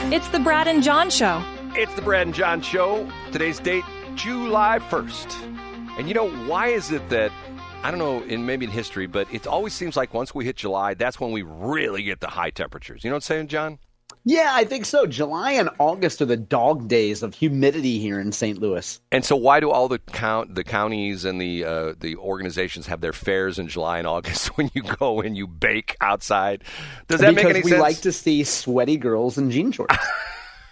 It's the Brad and John Show. It's the Brad and John Show. Today's date, July 1st. And you know, why is it that, I don't know, maybe in history, but it always seems like once we hit July, that's when we really get the high temperatures. You know what I'm saying, John? Yeah, I think so. July and August are the dog days of humidity here in St. Louis. And so why do all the counties and the organizations have their fairs in July and August when you go and you bake outside? Does that make any sense? Because we like to see sweaty girls in jean shorts.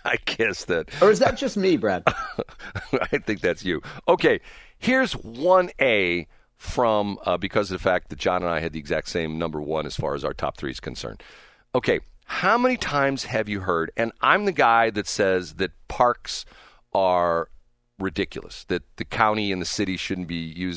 I guess that. Or is that just me, Brad? I think that's you. Okay, here's 1A from, because of the fact that John and I had the exact same number one as far as our top three is concerned. Okay. How many times have you heard, and I'm the guy that says that parks are ridiculous, that the county and the city shouldn't be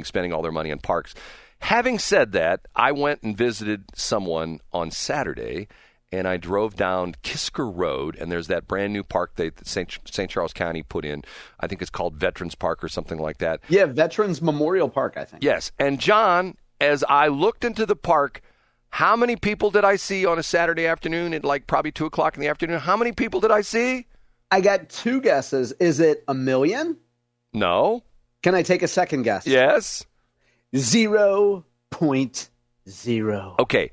spending all their money on parks. Having said that, I went and visited someone on Saturday, and I drove down Kisker Road, and there's that brand new park that St. Charles County put in. I think it's called Veterans Park or something like that. Yeah, Veterans Memorial Park, I think. Yes, and John, as I looked into the park, how many people did I see on a Saturday afternoon at like probably 2 o'clock in the afternoon? How many people did I see? I got two guesses. Is it 1 million? No. Can I take a second guess? Yes. 0.0. Okay.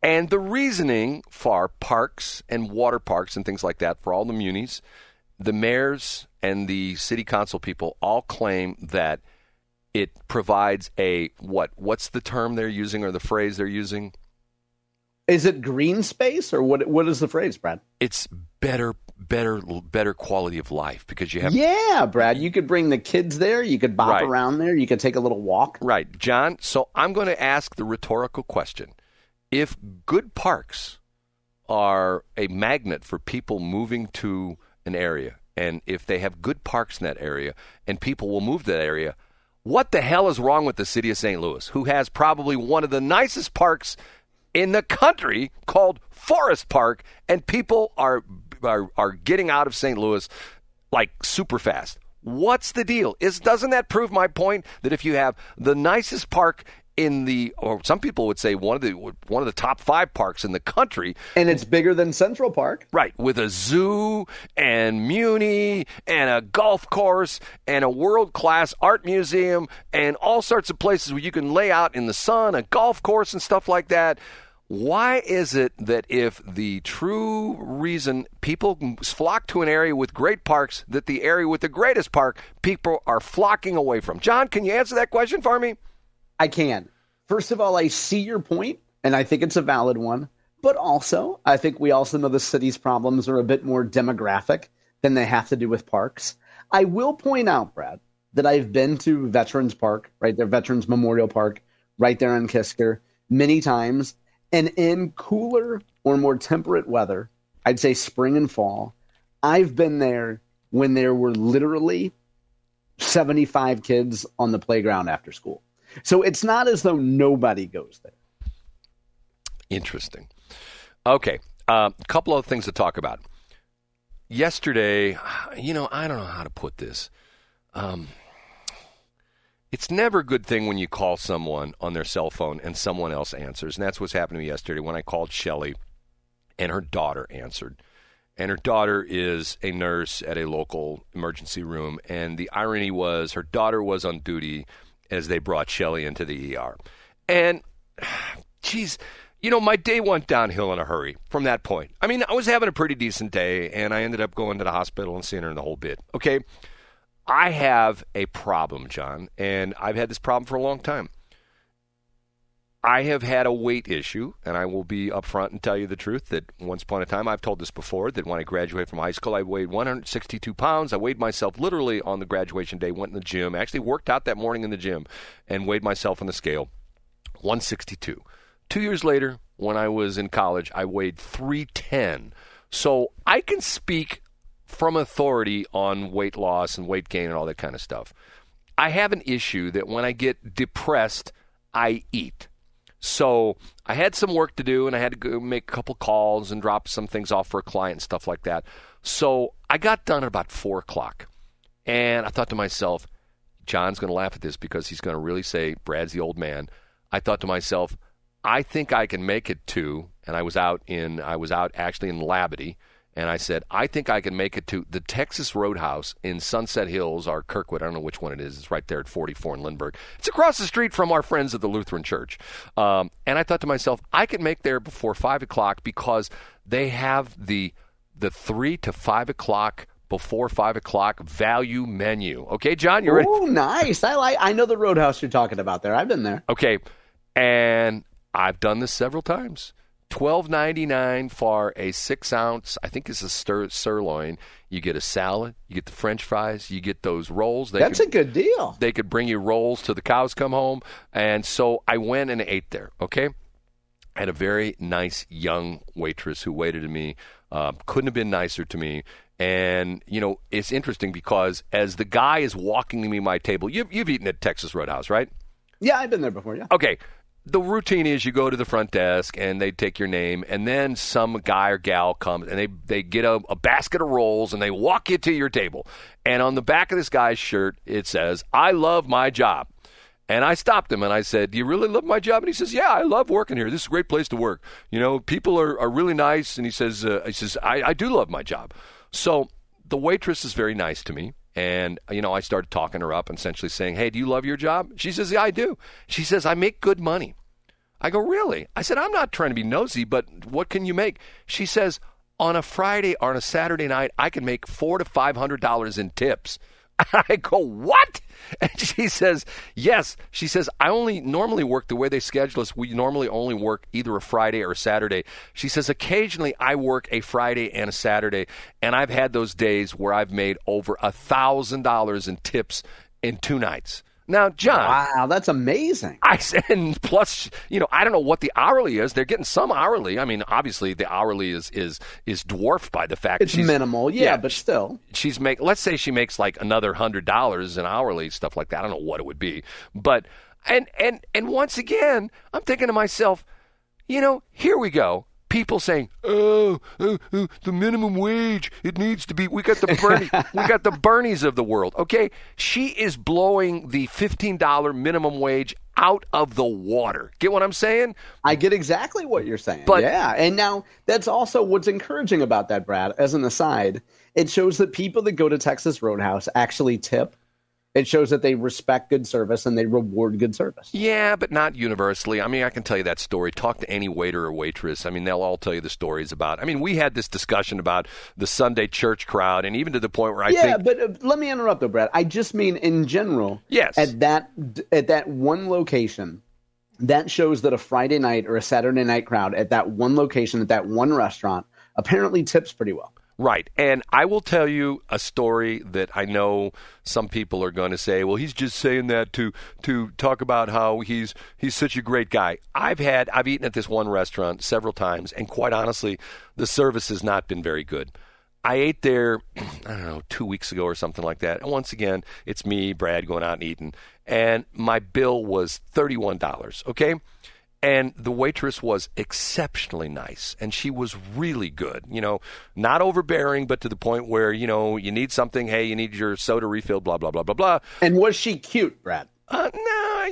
And the reasoning for parks and water parks and things like that, for all the munis, the mayors and the city council people all claim that it provides a, what's the term they're using or the phrase they're using? Is it green space or what is the phrase, Brad? It's better quality of life because you have. Yeah, Brad, you could bring the kids there. You could bop around there. You could take a little walk. Right, John. So I'm going to ask the rhetorical question: if good parks are a magnet for people moving to an area, and if they have good parks in that area, and people will move to that area, what the hell is wrong with the city of St. Louis, who has probably one of the nicest parks in the country called Forest Park, and people are getting out of St. Louis like super fast? What's the deal? Doesn't that prove my point that if you have the nicest park or some people would say one of the top 5 parks in the country, and it's bigger than Central Park, right? With a zoo and Muni and a golf course and a world-class art museum and all sorts of places where you can lay out in the sun, a golf course and stuff like that. Why is it that if the true reason people flock to an area with great parks, that the area with the greatest park people are flocking away from? John, can you answer that question for me? I can. First of all, I see your point, and I think it's a valid one. But also, I think we also know the city's problems are a bit more demographic than they have to do with parks. I will point out, Brad, that I've been to Veterans Park, right there, Veterans Memorial Park, right there in Kisker, many times. And in cooler or more temperate weather, I'd say spring and fall, I've been there when there were literally 75 kids on the playground after school. So it's not as though nobody goes there. Interesting. Okay, a couple of things to talk about. Yesterday, I don't know how to put this. It's never a good thing when you call someone on their cell phone and someone else answers. And that's what's happened to me yesterday when I called Shelly and her daughter answered. And her daughter is a nurse at a local emergency room. And the irony was her daughter was on duty as they brought Shelly into the ER. And, geez, my day went downhill in a hurry from that point. I mean, I was having a pretty decent day, and I ended up going to the hospital and seeing her in the whole bit. Okay? I have a problem, John, and I've had this problem for a long time. I have had a weight issue, and I will be upfront and tell you the truth that once upon a time, I've told this before, that when I graduated from high school, I weighed 162 pounds. I weighed myself literally on the graduation day, went in the gym, actually worked out that morning in the gym, and weighed myself on the scale, 162. 2 years later, when I was in college, I weighed 310. So I can speak from authority on weight loss and weight gain and all that kind of stuff. I have an issue that when I get depressed, I eat. So I had some work to do, and I had to go make a couple calls and drop some things off for a client and stuff like that. So I got done at about 4 o'clock, and I thought to myself, John's going to laugh at this because he's going to really say Brad's the old man. I thought to myself, I think I can make it to, and I was out actually in Labadie, And I said, I think I can make it to the Texas Roadhouse in Sunset Hills or Kirkwood. I don't know which one it is. It's right there at 44 in Lindbergh. It's across the street from our friends at the Lutheran Church. And I thought to myself, I can make there before 5 o'clock because they have the 3 to 5 o'clock, before 5 o'clock value menu. Okay, John, you ready? Oh, nice. I know the Roadhouse you're talking about there. I've been there. Okay, and I've done this several times. $12.99 for a 6-ounce, I think it's a sirloin. You get a salad, you get the French fries, you get those rolls. That's a good deal. They could bring you rolls till the cows come home. And so I went and ate there, okay? I had a very nice young waitress who waited to me. Couldn't have been nicer to me. And, you know, it's interesting because as the guy is walking to me my table, you've eaten at Texas Roadhouse, right? Yeah, I've been there before, yeah. Okay. The routine is you go to the front desk and they take your name, and then some guy or gal comes and they get a basket of rolls and they walk you to your table. And on the back of this guy's shirt, it says, "I love my job." And I stopped him and I said, "Do you really love my job?" And he says, "Yeah, I love working here. This is a great place to work. You know, people are really nice." And he says, I do love my job. So the waitress is very nice to me. And, you know, I started talking her up and essentially saying, "Hey, do you love your job?" She says, "Yeah, I do." She says, "I make good money." I go, "Really?" I said, "I'm not trying to be nosy, but what can you make?" She says, "On a Friday or on a Saturday night, I can make $400 to $500 in tips." I go, "What?" And she says, "Yes." She says, "I only normally work the way they schedule us. We normally only work either a Friday or a Saturday." She says, "Occasionally I work a Friday and a Saturday, and I've had those days where I've made over $1,000 in tips in 2 nights." Now, John. Wow, that's amazing. I said, and plus, you know, I don't know what the hourly is. They're getting some hourly. I mean, obviously, the hourly is dwarfed by the fact it's minimal, yeah, but still. Let's say she makes like another $100 an hourly, stuff like that. I don't know what it would be. But, and once again, I'm thinking to myself, you know, here we go. People saying, the minimum wage, it needs to be, we got the Bernies of the world. Okay, she is blowing the $15 minimum wage out of the water. Get what I'm saying? I get exactly what you're saying. But, yeah, and now that's also what's encouraging about that, Brad. As an aside, it shows that people that go to Texas Roadhouse actually tip. It shows that they respect good service and they reward good service. Yeah, but not universally. I mean, I can tell you that story. Talk to any waiter or waitress. I mean, they'll all tell you the stories about. I mean, we had this discussion about the Sunday church crowd, and even to the point where I think. Yeah, but let me interrupt though, Brad. I just mean in general. Yes. At that one location, that shows that a Friday night or a Saturday night crowd at that one location at that one restaurant apparently tips pretty well. Right. And I will tell you a story that I know some people are going to say, well, he's just saying that to talk about how he's such a great guy. I've eaten at this one restaurant several times, and quite honestly, the service has not been very good. I ate there, I don't know, 2 weeks ago or something like that. And once again, it's me, Brad, going out and eating. And my bill was $31, okay? And the waitress was exceptionally nice, and she was really good, you know, not overbearing, but to the point where, you know, you need something, hey, you need your soda refill, blah, blah, blah, blah, blah. And was she cute, Brad? No,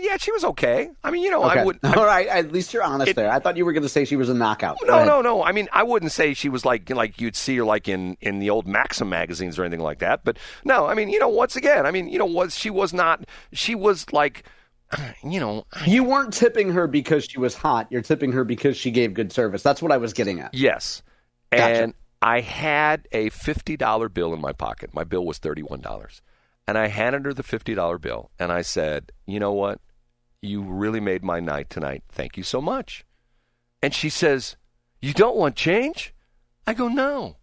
yeah, she was okay. I mean, you know, okay. I wouldn't. All right, at least you're honest there. I thought you were going to say she was a knockout. No. I mean, I wouldn't say she was like you'd see her like in the old Maxim magazines or anything like that. But no, I mean, you know, once again, I mean, you know, she was like. You know, you weren't tipping her because she was hot. You're tipping her because she gave good service. That's what I was getting at. Yes. Gotcha. And I had a $50 bill in my pocket. My bill was $31. And I handed her the $50 bill. And I said, you know what? You really made my night tonight. Thank you so much. And she says, you don't want change? I go, no.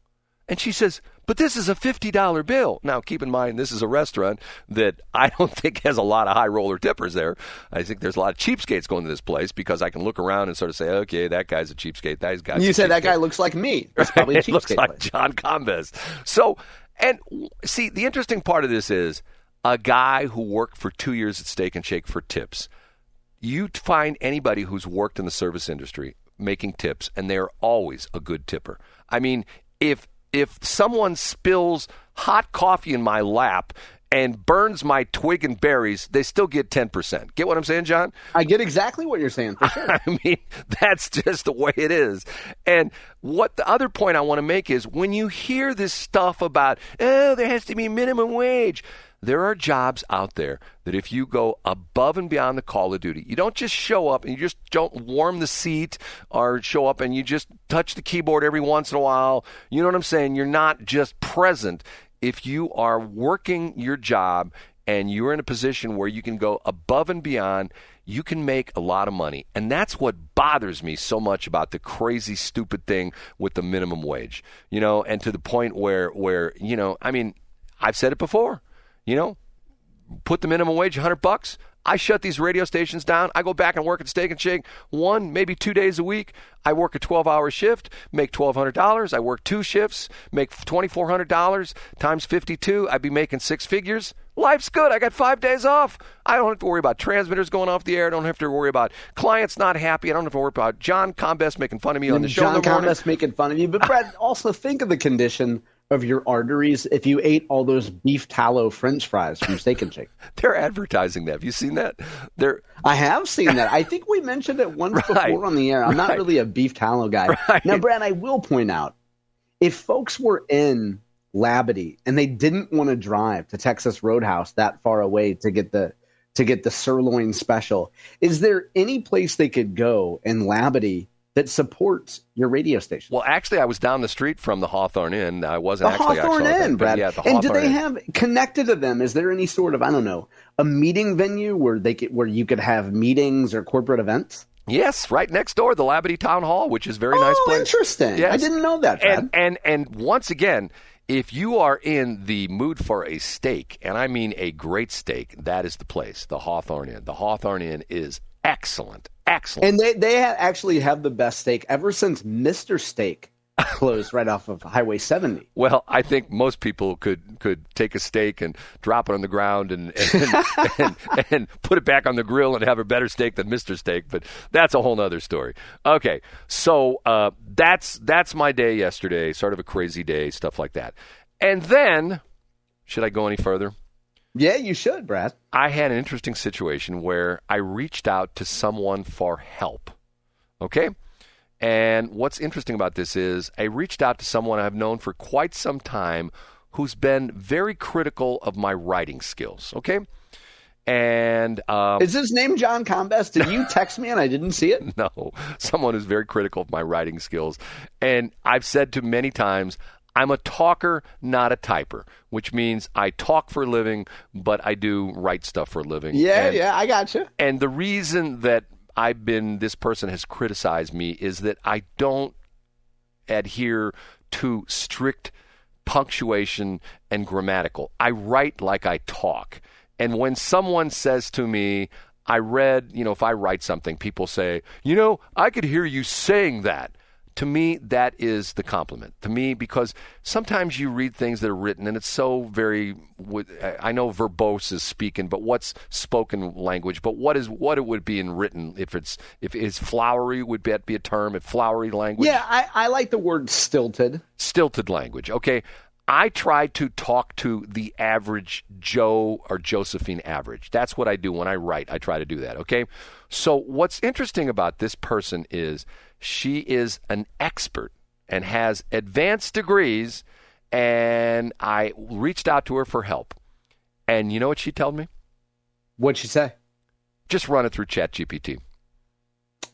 And she says, but this is a $50 bill. Now, keep in mind, this is a restaurant that I don't think has a lot of high roller tippers there. I think there's a lot of cheapskates going to this place because I can look around and sort of say, okay, that guy's a cheapskate. That guy's you say cheapskate. That guy looks like me. That's probably a cheapskate. It looks like John Combest. So, and see, the interesting part of this is a guy who worked for 2 years at Steak and Shake for tips. You find anybody who's worked in the service industry making tips, and they're always a good tipper. I mean, if someone spills hot coffee in my lap and burns my twig and berries, they still get 10%. Get what I'm saying, John? I get exactly what you're saying, for sure. I mean, that's just the way it is. And what the other point I want to make is when you hear this stuff about, oh, there has to be minimum wage, there are jobs out there that if you go above and beyond the call of duty, you don't just show up and you just don't warm the seat or show up and you just touch the keyboard every once in a while. You know what I'm saying? You're not just present. If you are working your job and you're in a position where you can go above and beyond, you can make a lot of money. And that's what bothers me so much about the crazy, stupid thing with the minimum wage. And to the point where I mean, I've said it before, put the minimum wage $100. I shut these radio stations down. I go back and work at Steak and Shake 1, maybe 2 days a week. I work a 12-hour shift, make $1,200. I work 2 shifts, make $2,400 times 52. I'd be making 6 figures. Life's good. I got 5 days off. I don't have to worry about transmitters going off the air. I don't have to worry about clients not happy. I don't have to worry about John Combest making fun of me on the show in the morning. John Combest making fun of you. But, Brad, also think of the condition of your arteries if you ate all those beef tallow French fries from Steak and Shake. They're advertising that. Have you seen that? I have seen that. I think we mentioned it once before on the air. I'm not really a beef tallow guy. Right. Now, Brad, I will point out, if folks were in Labadie and they didn't want to drive to Texas Roadhouse that far away to get the sirloin special, is there any place they could go in Labadie that supports your radio station? Well, actually, I was down the street from the Hawthorne Inn. I wasn't the actually Hawthorne Inn, Brad. Yeah, the and Hawthorne do they Inn. have connected to them? Is there any sort of, I don't know, a meeting venue where you could have meetings or corporate events? Yes, right next door, the Labadie Town Hall, which is a very nice place. Oh, interesting. Yes. I didn't know that, Brad. And once again, if you are in the mood for a steak, and I mean a great steak, that is the place, the Hawthorne Inn. The Hawthorne Inn is excellent. Excellent. And they actually have the best steak ever since Mr. Steak closed right off of Highway 70. Well, I think most people could take a steak and drop it on the ground and put it back on the grill and have a better steak than Mr. Steak, but that's a whole nother story. Okay, so that's my day yesterday, sort of a crazy day, stuff like that. And then, should I go any further? Yeah, you should, Brad. I had an interesting situation where I reached out to someone for help. Okay? And what's interesting about this is I reached out to someone I've known for quite some time who's been very critical of my writing skills. Okay? And is his name John Combest? Did you text me and I didn't see it? No. Someone who's very critical of my writing skills. And I've said to many times, I'm a talker, not a typer, which means I talk for a living, but I do write stuff for a living. Yeah, I got you. And the reason that this person has criticized me is that I don't adhere to strict punctuation and grammatical. I write like I talk. And when someone says to me, I read, if I write something, people say, I could hear you saying that. To me, that is the compliment. To me, because sometimes you read things that are written, and it's so very, I know verbose is speaking, but what's spoken language? But what it would be in written? If it's flowery, would that be a term? If flowery language? Yeah, I like the word stilted. Stilted language, okay. I try to talk to the average Joe or Josephine average. That's what I do when I write. I try to do that, okay? So what's interesting about this person is she is an expert and has advanced degrees, and I reached out to her for help. And you know what she told me? What'd she say? Just run it through ChatGPT.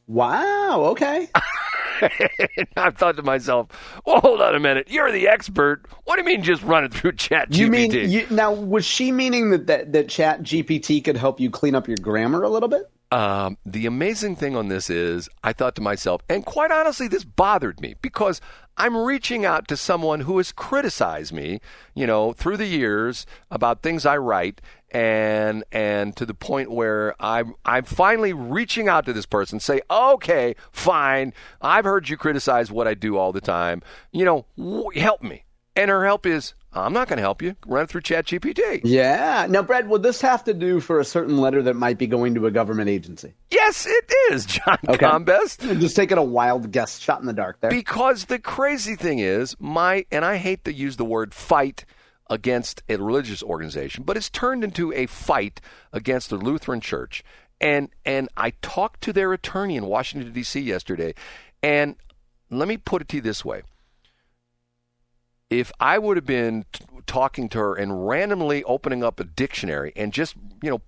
Wow, okay. I've thought to myself, well, hold on a minute. You're the expert. What do you mean just run it through ChatGPT? You mean, now, was she meaning that ChatGPT could help you clean up your grammar a little bit? The amazing thing on this is I thought to myself, and quite honestly, this bothered me because I'm reaching out to someone who has criticized me, through the years about things I write, and to the point where I'm finally reaching out to this person, say, okay, fine, I've heard you criticize what I do all the time, help me. And her help is, I'm not going to help you. Run it through ChatGPT. Yeah. Now, Brad, would this have to do for a certain letter that might be going to a government agency? Yes, it is, John Combest. You're just taking a wild guess, shot in the dark there. Because the crazy thing is, and I hate to use the word fight, against a religious organization, but it's turned into a fight against the Lutheran Church. And I talked to their attorney in Washington, D.C. yesterday, and let me put it to you this way. If I would have been talking to her and randomly opening up a dictionary and just,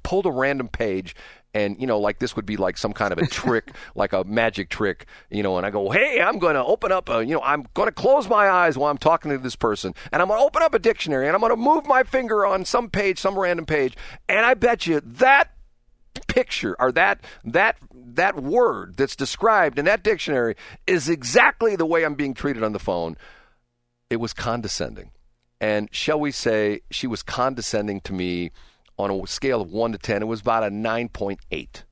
pulled a random page and, like this would be like some kind of a trick, like a magic trick, and I go, hey, I'm going to open up I'm going to close my eyes while I'm talking to this person, and I'm going to open up a dictionary, and I'm going to move my finger on some page, some random page, and I bet you that picture or that word that's described in that dictionary is exactly the way I'm being treated on the phone. It was condescending. And shall we say she was condescending to me on a scale of 1 to 10. It was about a 9.8.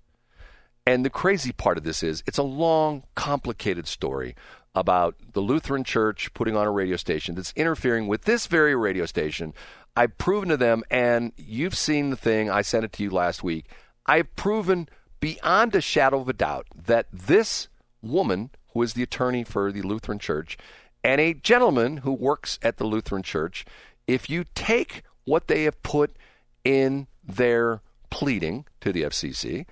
And the crazy part of this is it's a long, complicated story about the Lutheran Church putting on a radio station that's interfering with this very radio station. I've proven to them, and you've seen the thing, I sent it to you last week, I've proven beyond a shadow of a doubt that this woman, who is the attorney for the Lutheran Church, and a gentleman who works at the Lutheran Church, if you take what they have put in their pleading to the FCC,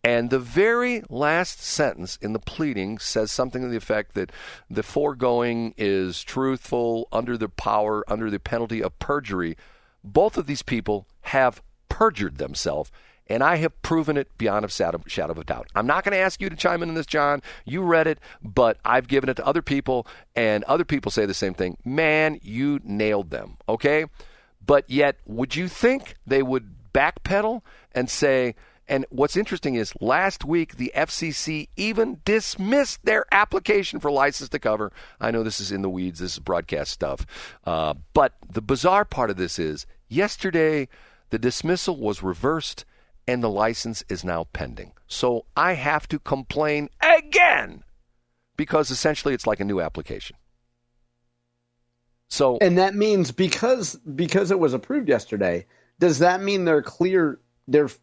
and the very last sentence in the pleading says something to the effect that the foregoing is truthful under the penalty of perjury, both of these people have perjured themselves. And I have proven it beyond a shadow of a doubt. I'm not going to ask you to chime in on this, John. You read it, but I've given it to other people, and other people say the same thing. Man, you nailed them, okay? But yet, would you think they would backpedal and say, and what's interesting is last week the FCC even dismissed their application for license to cover. I know this is in the weeds. This is broadcast stuff. But the bizarre part of this is yesterday the dismissal was reversed, and the license is now pending. So I have to complain again because essentially it's like a new application. So, and that means because it was approved yesterday, does that mean they're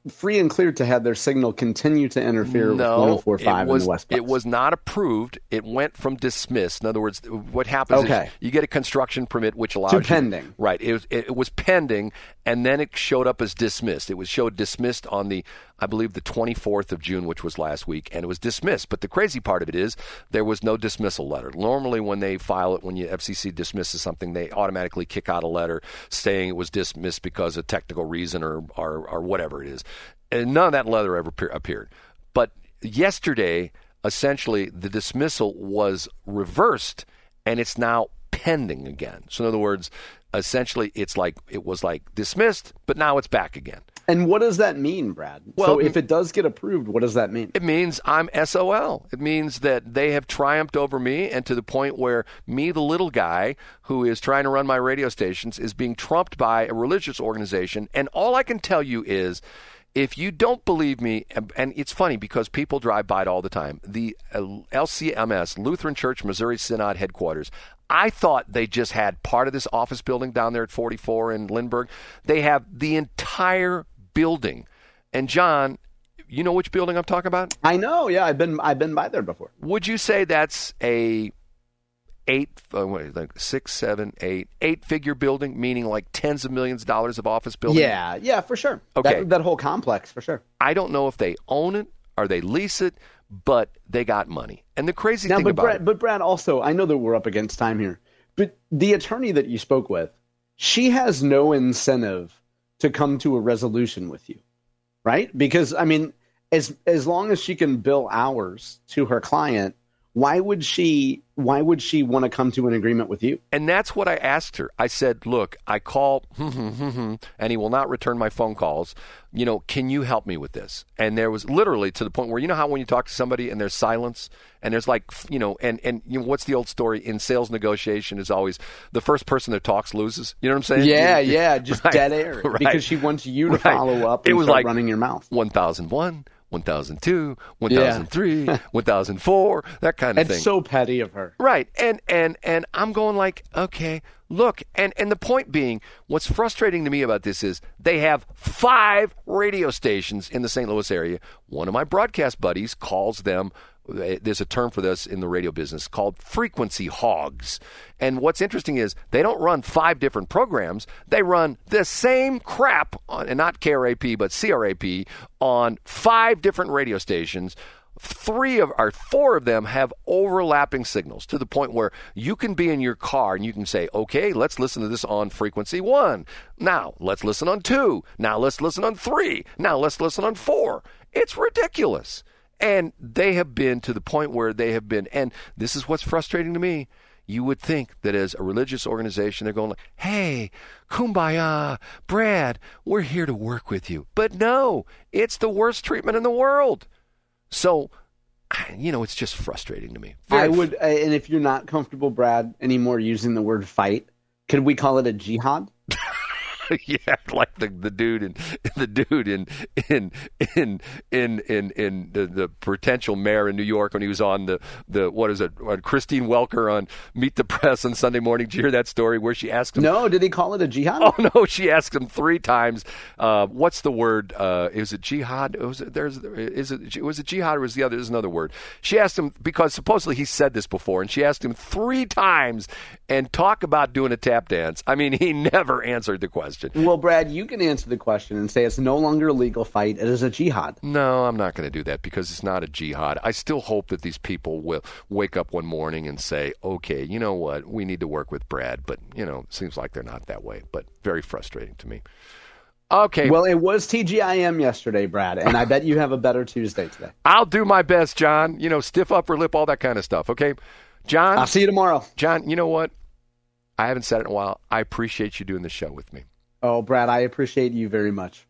free and clear to have their signal continue to interfere with 104.5 in the West Box? It was not approved. It went from dismissed. In other words, what happens is you get a construction permit, which allows you. Pending. Right. It was pending, and then it showed up as dismissed. It was showed dismissed on I believe the 24th of June, which was last week, and it was dismissed. But the crazy part of it is there was no dismissal letter. Normally when they file it, when the FCC dismisses something, they automatically kick out a letter saying it was dismissed because of technical reason or whatever it is. And none of that letter ever appeared. But yesterday, essentially, the dismissal was reversed, and it's now pending again. So in other words, essentially, it was dismissed, but now it's back again. And what does that mean, Brad? Well, so if it does get approved, what does that mean? It means I'm SOL. It means that they have triumphed over me, and to the point where me, the little guy who is trying to run my radio stations, is being trumped by a religious organization. And all I can tell you is, if you don't believe me, and it's funny because people drive by it all the time, the LCMS, Lutheran Church Missouri Synod headquarters, I thought they just had part of this office building down there at 44 in Lindbergh. They have the entire building. And John, you know which building I'm talking about? I know, yeah. I've been by there before. Would you say that's a 8-figure building, meaning like tens of millions of dollars of office building? Yeah, for sure. Okay. That whole complex, for sure. I don't know if they own it or they lease it, but they got money. And the crazy thing about it... But Brad, also, I know that we're up against time here, but the attorney that you spoke with, she has no incentive to come to a resolution with you, right? Because, I mean, as long as she can bill hours to her client, why would she want to come to an agreement with you? And that's what I asked her. I said, look, I call, and he will not return my phone calls. Can you help me with this? And there was literally to the point where, how when you talk to somebody and there's silence and there's what's the old story in sales negotiation is always the first person that talks loses. You know what I'm saying? Yeah, just right. Dead air. Right. Because she wants you to follow up and start running your mouth. 1001. 1002, 1003, 1004, that kind of thing. It's so petty of her. Right. And I'm going like, okay, look. And the point being, what's frustrating to me about this is they have 5 radio stations in the St. Louis area. One of my broadcast buddies calls them there's a term for this in the radio business called frequency hogs. And what's interesting is they don't run 5 different programs. They run the same crap on, and not KRAP, but CRAP on 5 different radio stations. 4 of them have overlapping signals to the point where you can be in your car and you can say, okay, let's listen to this on frequency 1. Now let's listen on 2. Now let's listen on 3. Now let's listen on 4. It's ridiculous. And they have been to the point where they have been, and this is what's frustrating to me. You would think that as a religious organization, they're going like, hey, kumbaya, Brad, we're here to work with you. But no, it's the worst treatment in the world. So, it's just frustrating to me. I would, and if you're not comfortable, Brad, anymore using the word fight, could we call it a jihad? Yeah, like the dude in the potential mayor in New York when he was on the what is it, Christine Welker on Meet the Press on Sunday morning. Did you hear that story where she asked him? No, did he call it a jihad? Oh no, she asked him 3 times. What's the word? Is it jihad? Was it jihad or was the other? There's another word. She asked him because supposedly he said this before, and she asked him 3 times. And talk about doing a tap dance. I mean, he never answered the question. Well, Brad, you can answer the question and say it's no longer a legal fight. It is a jihad. No, I'm not going to do that because it's not a jihad. I still hope that these people will wake up one morning and say, okay, you know what? We need to work with Brad. But, it seems like they're not that way. But very frustrating to me. Okay. Well, it was TGIM yesterday, Brad, and I bet you have a better Tuesday today. I'll do my best, John. Stiff upper lip, all that kind of stuff, okay? John? I'll see you tomorrow. John, you know what? I haven't said it in a while. I appreciate you doing the show with me. Oh, Brad, I appreciate you very much.